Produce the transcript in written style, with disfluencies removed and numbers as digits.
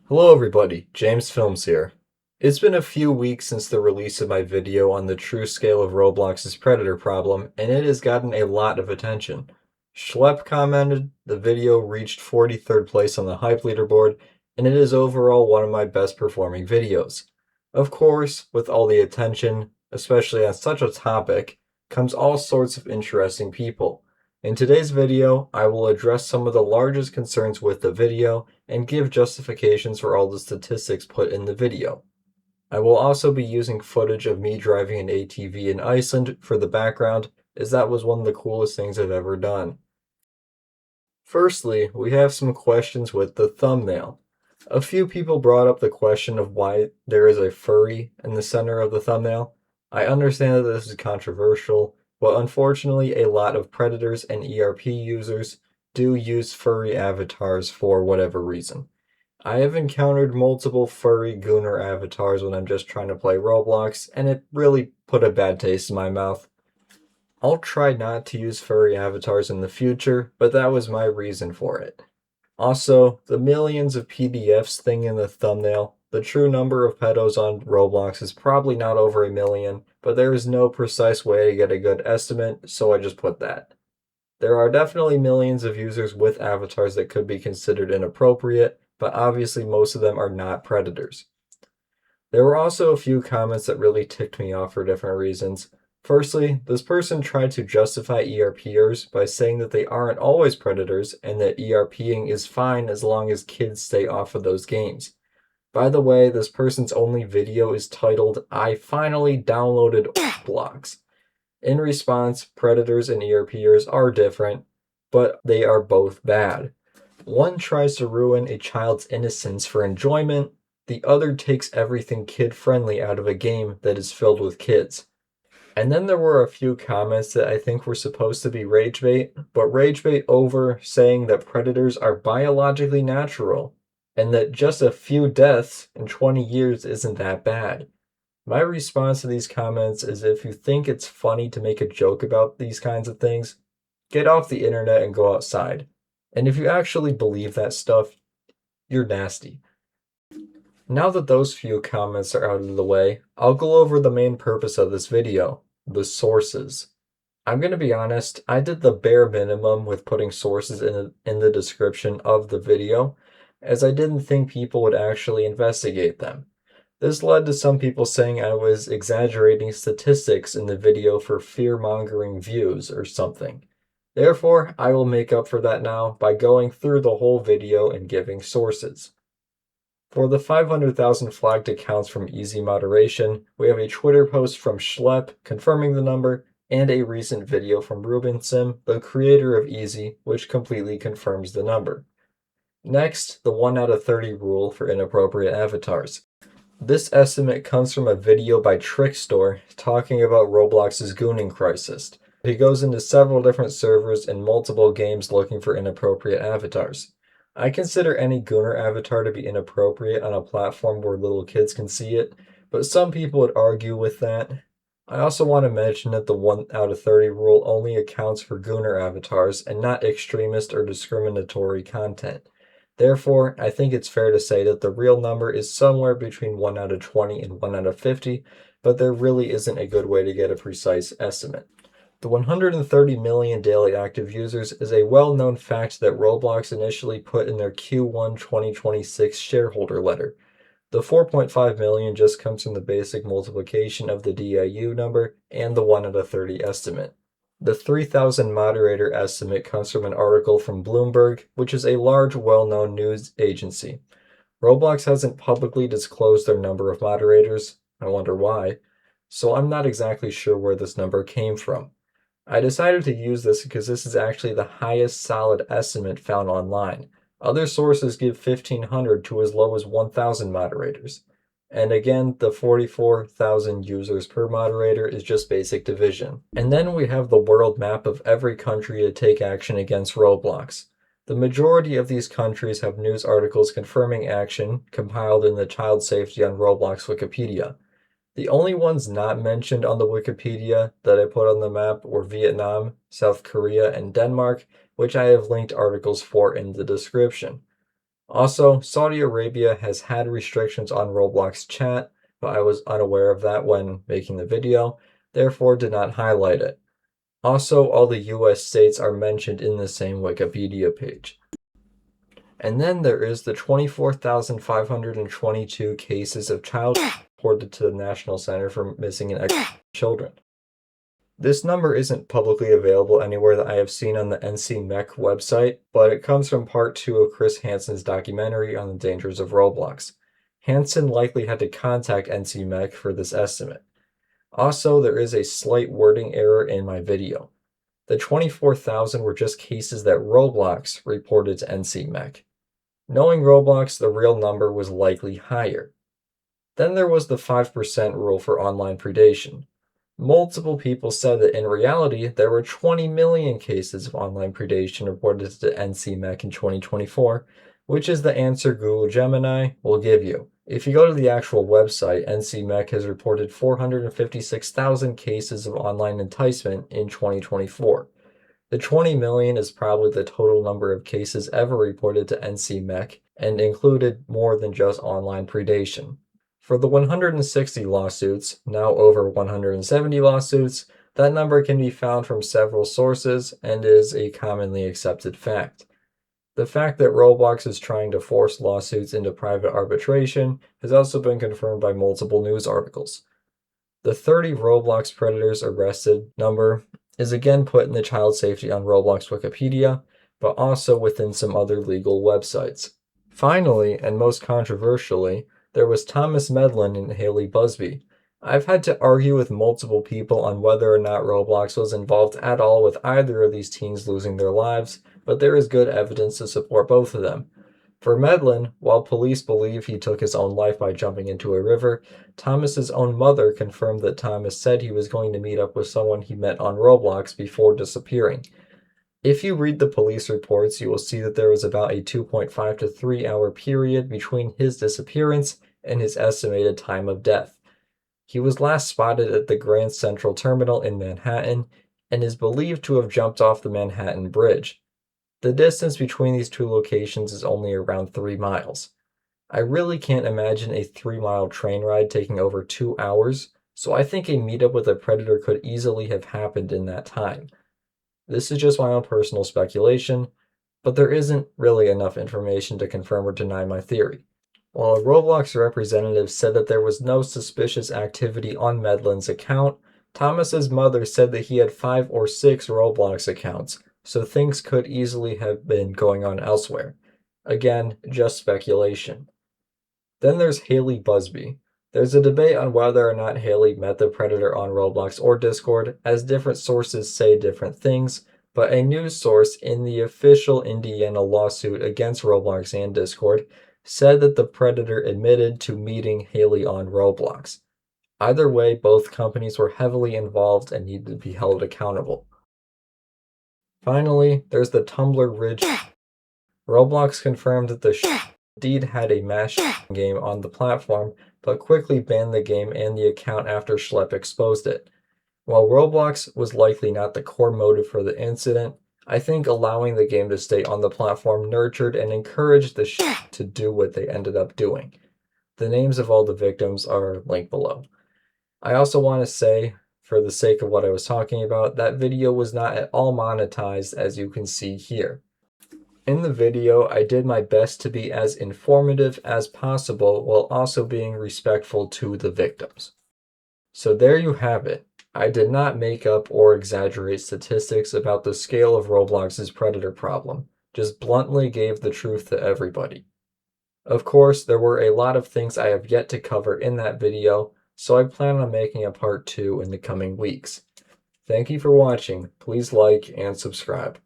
Hello everybody, James Films here. It's been a few weeks since the release of my video on the true scale of Roblox's predator problem, and it has gotten a lot of attention. Schlepp commented the video reached 43rd place on the hype leaderboard, and it is overall one of my best performing videos. Of course, with all the attention, especially on such a topic, comes all sorts of interesting people. In today's video, I will address some of the largest concerns with the video and give justifications for all the statistics put in the video. I will also be using footage of me driving an ATV in Iceland for the background, as that was one of the coolest things I've ever done. Firstly, we have some questions with the thumbnail. A few people brought up the question of why there is a furry in the center of the thumbnail. I understand that this is controversial, but unfortunately a lot of predators and ERP users do use furry avatars for whatever reason. I have encountered multiple furry gooner avatars when I'm just trying to play Roblox, and it really put a bad taste in my mouth. I'll try not to use furry avatars in the future, but that was my reason for it. Also, the millions of PDFs thing in the thumbnail, the true number of pedos on Roblox is probably not over a million, but there is no precise way to get a good estimate, so I just put that. There are definitely millions of users with avatars that could be considered inappropriate, but obviously most of them are not predators. There were also a few comments that really ticked me off for different reasons. Firstly, this person tried to justify ERPers by saying that they aren't always predators and that ERPing is fine as long as kids stay off of those games. By the way, this person's only video is titled, "I finally downloaded Roblox." In response, predators and ERPers are different, but they are both bad. One tries to ruin a child's innocence for enjoyment, the other takes everything kid-friendly out of a game that is filled with kids. And then there were a few comments that I think were supposed to be rage bait, but rage bait over saying that predators are biologically natural, and that just a few deaths in 20 years isn't that bad. My response to these comments is if you think it's funny to make a joke about these kinds of things, get off the internet and go outside. And if you actually believe that stuff, you're nasty. Now that those few comments are out of the way, I'll go over the main purpose of this video, the sources. I'm going to be honest, I did the bare minimum with putting sources in the description of the video, as I didn't think people would actually investigate them. This led to some people saying I was exaggerating statistics in the video for fear-mongering views or something. Therefore, I will make up for that now by going through the whole video and giving sources. For the 500,000 flagged accounts from EASI Moderation, we have a Twitter post from Schlepp confirming the number, and a recent video from Rubensim, the creator of EASI, which completely confirms the number. Next, the 1 out of 30 rule for inappropriate avatars. This estimate comes from a video by Trickstore talking about Roblox's gooning crisis. He goes into several different servers and multiple games looking for inappropriate avatars. I consider any gooner avatar to be inappropriate on a platform where little kids can see it, but some people would argue with that. I also want to mention that the 1 out of 30 rule only accounts for gooner avatars and not extremist or discriminatory content. Therefore, I think it's fair to say that the real number is somewhere between 1 out of 20 and 1 out of 50, but there really isn't a good way to get a precise estimate. The 130 million daily active users is a well-known fact that Roblox initially put in their Q1 2026 shareholder letter. The 4.5 million just comes from the basic multiplication of the DIU number and the 1 out of 30 estimate. The 3,000 moderator estimate comes from an article from Bloomberg, which is a large, well-known news agency. Roblox hasn't publicly disclosed their number of moderators, I wonder why, so I'm not exactly sure where this number came from. I decided to use this because this is actually the highest solid estimate found online. Other sources give 1,500 to as low as 1,000 moderators. And again, the 44,000 users per moderator is just basic division. And then we have the world map of every country to take action against Roblox. The majority of these countries have news articles confirming action compiled in the Child Safety on Roblox Wikipedia. The only ones not mentioned on the Wikipedia that I put on the map were Vietnam, South Korea, and Denmark, which I have linked articles for in the description. Also, Saudi Arabia has had restrictions on Roblox chat, but I was unaware of that when making the video, therefore did not highlight it. Also, all the US states are mentioned in the same Wikipedia page. And then there is the 24,522 cases of child reported to the National Center for Missing and Exploited Children. This number isn't publicly available anywhere that I have seen on the NCMEC website, but it comes from part 2 of Chris Hansen's documentary on the dangers of Roblox. Hansen likely had to contact NCMEC for this estimate. Also, there is a slight wording error in my video. The 24,000 were just cases that Roblox reported to NCMEC. Knowing Roblox, the real number was likely higher. Then there was the 5% rule for online predation. Multiple people said that in reality, there were 20 million cases of online predation reported to NCMEC in 2024, which is the answer Google Gemini will give you. If you go to the actual website, NCMEC has reported 456,000 cases of online enticement in 2024. The 20 million is probably the total number of cases ever reported to NCMEC and included more than just online predation. For the 160 lawsuits, now over 170 lawsuits, that number can be found from several sources and is a commonly accepted fact. The fact that Roblox is trying to force lawsuits into private arbitration has also been confirmed by multiple news articles. The 30 Roblox predators arrested number is again put in the child safety on Roblox Wikipedia, but also within some other legal websites. Finally, and most controversially, there was Thomas Medlin and Haley Busby. I've had to argue with multiple people on whether or not Roblox was involved at all with either of these teens losing their lives, but there is good evidence to support both of them. For Medlin, while police believe he took his own life by jumping into a river, Thomas's own mother confirmed that Thomas said he was going to meet up with someone he met on Roblox before disappearing. If you read the police reports, you will see that there was about a 2.5 to 3 hour period between his disappearance and his estimated time of death. He was last spotted at the Grand Central Terminal in Manhattan and is believed to have jumped off the Manhattan Bridge. The distance between these two locations is only around 3 miles. I really can't imagine a 3-mile train ride taking over 2 hours, so I think a meetup with a predator could easily have happened in that time. This is just my own personal speculation, but there isn't really enough information to confirm or deny my theory. While a Roblox representative said that there was no suspicious activity on Medlin's account, Thomas's mother said that he had 5 or 6 Roblox accounts, so things could easily have been going on elsewhere. Again, just speculation. Then there's Haley Busby. There's a debate on whether or not Haley met the predator on Roblox or Discord, as different sources say different things, but a news source in the official Indiana lawsuit against Roblox and Discord said that the predator admitted to meeting Haley on Roblox. Either way, both companies were heavily involved and needed to be held accountable. Finally, there's the Tumblr Ridge. Roblox confirmed that the indeed had a mass game on the platform, but quickly banned the game and the account after Schlepp exposed it. While Roblox was likely not the core motive for the incident, I think allowing the game to stay on the platform nurtured and encouraged the to do what they ended up doing. The names of all the victims are linked below. I also want to say, for the sake of what I was talking about, that video was not at all monetized, as you can see here. In the video, I did my best to be as informative as possible while also being respectful to the victims. So there you have it. I did not make up or exaggerate statistics about the scale of Roblox's predator problem, just bluntly gave the truth to everybody. Of course, there were a lot of things I have yet to cover in that video, so I plan on making a part 2 in the coming weeks. Thank you for watching. Please like and subscribe.